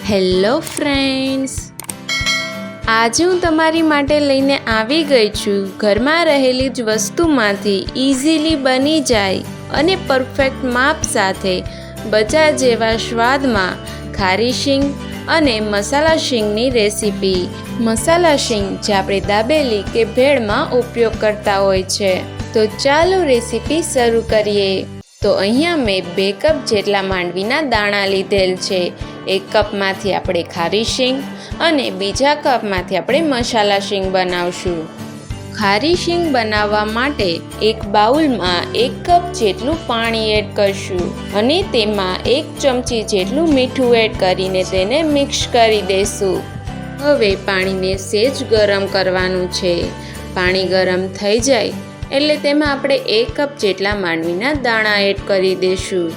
Hello friends, આજે હું તમારી માટે લઈને આવી ગઈ છું ઘરમાં રહેલી જ વસ્તુમાંથી ઇઝીલી બની જાય અને પરફેક્ટ માપ સાથે બજાર જેવા સ્વાદમાં ખારી શીંગ અને મસાલા શીંગની રેસીપી। મસાલા શીંગ જે આપણે દાબેલી કે ભેળમાં ઉપયોગ કરતા હોય છે। તો ચાલો રેસીપી શરૂ કરીએ। તો અહીંયા મેં 2 કપ જેટલા માંડવીના દાણા લીધેલ છે। 1 કપમાંથી આપણે ખારી શીંગ અને બીજા કપમાંથી આપણે મસાલા શીંગ બનાવશું। ખારી શીંગ બનાવવા માટે એક બાઉલમાં 1 કપ જેટલું પાણી એડ કરશું અને તેમાં 1 ચમચી જેટલું મીઠું એડ કરીને તેને મિક્સ કરી દઈશું। હવે પાણીને સહેજ ગરમ કરવાનું છે। પાણી ગરમ થઈ જાય એટલે તેમાં આપણે 1 કપ જેટલા માંડવીના દાણા એડ કરી દઈશું।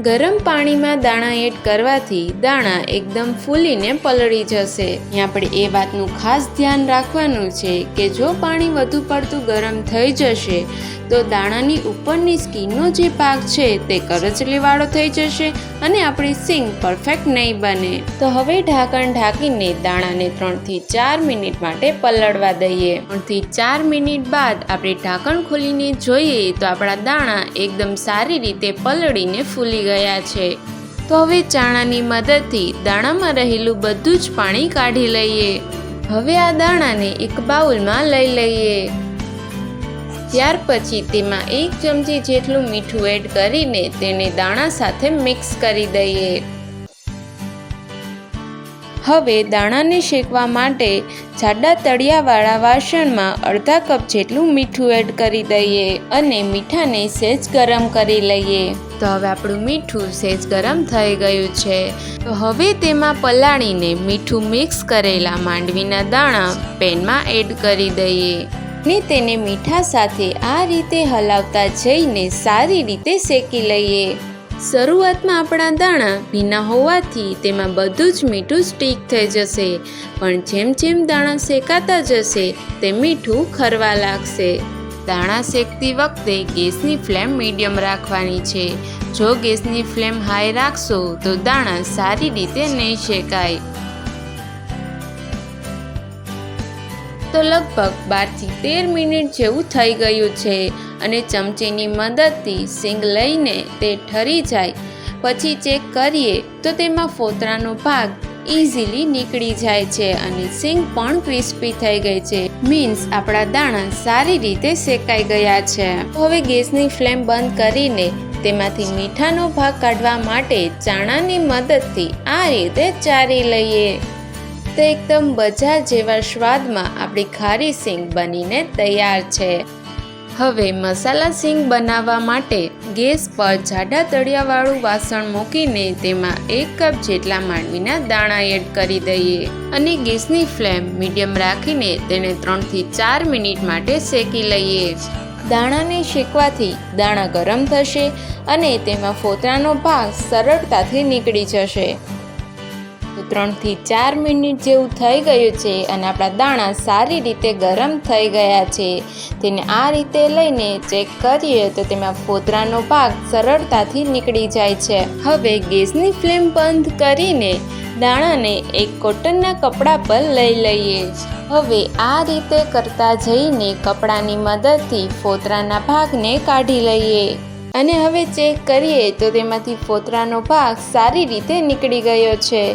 ગરમ પાણીમાં દાણા એડ કરવાથી દાણા એકદમ ફૂલીને પલળી જશે। અહીં આપણે એ વાતનું ખાસ ધ્યાન રાખવાનું છે કે જો પાણી વધુ પડતું ગરમ થઈ જશે તો દાણાની ઉપરની સ્કીનનો જે ભાગ છે તે કરચલીવાળો થઈ જશે અને આપણી શીંગ પરફેક્ટ નહીં બને। તો હવે ઢાંકણ ઢાંકીને દાણાને 3 થી 4 મિનિટ માટે પલળવા દઈએ। 3 થી 4 મિનિટ બાદ આપણે ઢાંકણ ખોલીને જોઈએ તો આપણા દાણા એકદમ સારી રીતે પલળીને ફૂલી ગયા છે। તો હવે ચાણાની મદદથી દાણામાં રહેલું બધું જ પાણી કાઢી લઈએ। હવે આ દાણાને એક બાઉલમાં લઈ લઈએ। ત્યાર પછી તેમાં 1 ચમચી જેટલું મીઠું એડ કરીને તેને દાણા સાથે મિક્સ કરી દઈએ। હવે દાણાને શેકવા માટે જાડા તળિયાવાળા વાસણમાં અડધા કપ જેટલું મીઠું એડ કરી દઈએ અને મીઠાને સહેજ ગરમ કરી લઈએ। તો હવે આપણું મીઠું સહેજ ગરમ થઈ ગયું છે। તો હવે તેમાં પલાળીને મીઠું મિક્સ કરેલા માંડવીના દાણા પેનમાં એડ કરી દઈએ ને તેને મીઠા સાથે આ રીતે હલાવતા જઈને સારી રીતે શેકી લઈએ। શરૂઆતમાં આપણા દાણા ભીના હોવાથી તેમાં બધું જ મીઠું સ્ટીક થઈ જશે, પણ જેમ જેમ દાણા શેકાતા જશે તે મીઠું ખરવા લાગશે। દાણા શેકતી વખતે ગેસની ફ્લેમ મીડિયમ રાખવાની છે। જો ગેસની ફ્લેમ હાઈ રાખશો તો દાણા સારી રીતે નહીં શેકાય। તો લગભગ 12 થી 13 મિનિટ જેવું થઈ ગયું છે અને ચમચીની મદદથી શીંગ લઈને તે ઠરી જાય પછી ચેક કરીએ તો તેમાં ફોતરાનો ભાગ ઇઝીલી નીકળી જાય છે અને શીંગ પણ ક્રિસ્પી થઈ ગઈ છે। મીન્સ આપણા દાણા સારી રીતે શેકાઈ ગયા છે। હવે ગેસની ફ્લેમ બંધ કરીને તેમાંથી મીઠાનો ભાગ કાઢવા માટે ચાણાની મદદથી આ રીતે ચારી લઈએ। તો એકદમ બજાર જેવા સ્વાદમાં આપણી ખારી શીંગ બનીને તૈયાર છે। હવે મસાલા શીંગ બનાવવા માટે ગેસ પર જાડા તળિયાવાળું વાસણ મૂકીને તેમાં 1 કપ જેટલા માંડવીના દાણા એડ કરી દઈએ અને ગેસની ફ્લેમ મીડિયમ રાખીને તેને 3 થી 4 મિનિટ માટે શેકી લઈએ। દાણાને શેકવાથી દાણા ગરમ થશે અને તેમાં ફોતરાનો ભાગ સરળતાથી નીકળી જશે। 3 થી 4 મિનિટ જેવું થઈ ગયું છે અને આપણા દાણા સારી રીતે ગરમ થઈ ગયા છે। તેને આ રીતે લઈને ચેક કરીએ તો તેમાં ફોતરાનો ભાગ સરળતાથી નીકળી જાય છે। હવે ગેસની ફ્લેમ બંધ કરીને દાણાને એક કોટનના કપડા પર લઈ લઈએ। હવે આ રીતે કરતા જઈને કપડાની મદદથી ફોતરાના ભાગને કાઢી લઈએ અને હવે ચેક કરીએ તો તેમાંથી ફોતરાનો ભાગ સારી રીતે નીકળી ગયો છે।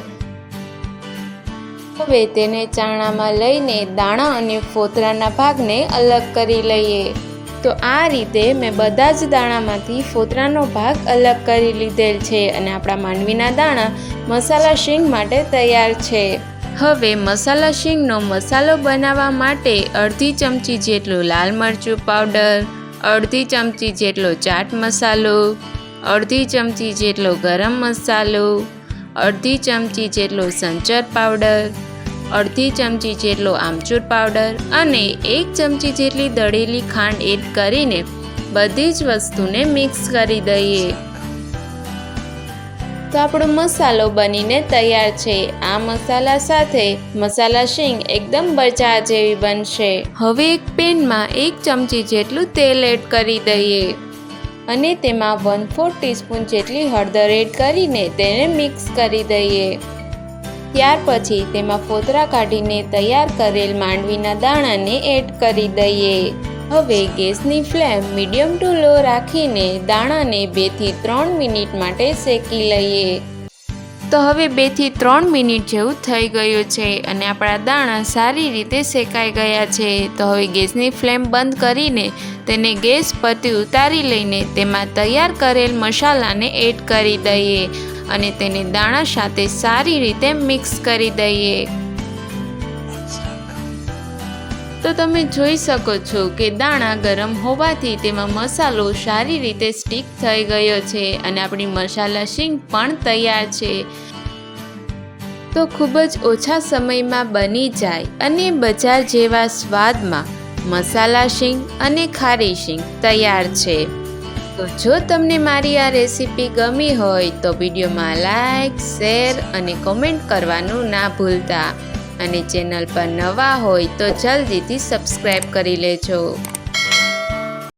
હવે તેને ચાણામાં લઈને દાણા અને ફોતરાના ભાગને અલગ કરી લઈએ। તો આ રીતે મેં બધા જ દાણામાંથી ફોતરાનો ભાગ અલગ કરી લીધેલ છે અને આપણા માંડવીના દાણા મસાલા શીંગ માટે તૈયાર છે। હવે મસાલા શીંગનો મસાલો બનાવવા માટે અડધી ચમચી જેટલું લાલ મરચું પાવડર, અડધી ચમચી જેટલો ચાટ મસાલો, અડધી ચમચી જેટલો ગરમ મસાલો, અડધી ચમચી જેટલો સંચર પાવડર, અડધી ચમચી જેટલો આમચૂર પાવડર અને 1 ચમચી જેટલી દળેલી ખાંડ એડ કરીને બધી જ વસ્તુને મિક્સ કરી દઈએ। તો આપણો મસાલો બનીને તૈયાર છે। આ મસાલા સાથે મસાલા શીંગ એકદમ બજાર જેવી બનશે। હવે એક પેનમાં 1 ચમચી જેટલું તેલ એડ કરી દઈએ અને તેમાં 1/4 ટીસ્પૂન જેટલી હળદર એડ કરીને તેને મિક્સ કરી દઈએ। ત્યાર પછી તેમાં ફોતરા કાઢીને તૈયાર કરેલ માંડવીના દાણાને એડ કરી દઈએ। હવે ગેસની ફ્લેમ મીડિયમ ટુ લો રાખીને દાણાને 2 થી 3 મિનિટ માટે શેકી લઈએ। તો હવે 2 થી 3 મિનિટ જેવું થઈ ગયું છે અને આપણા દાણા સારી રીતે શેકાઈ ગયા છે। તો હવે ગેસની ફ્લેમ બંધ કરીને તેને ગેસ પરથી ઉતારી લઈને તેમાં તૈયાર કરેલ મસાલાને એડ કરી દઈએ અને તેને દાણા સાથે સારી રીતે મિક્સ કરી દઈએ। તો તમે જોઈ શકો છો કે દાણા ગરમ હોવાથી તેમાં મસાલો સારી રીતે સ્ટીક થઈ ગયો છે અને આપણી મસાલા શીંગ પણ તૈયાર છે। તો ખૂબ જ ઓછા સમયમાં બની જાય અને બજાર જેવા સ્વાદમાં મસાલા શીંગ અને ખારી શીંગ તૈયાર છે। તો જો તમને મારી આ રેસીપી ગમી હોય તો વિડીયોમાં લાઈક, શેર અને કોમેન્ટ કરવાનું ના ભૂલતા અને ચેનલ પર નવા હોય તો જલ્દીથી સબસ્ક્રાઈબ કરી લેજો।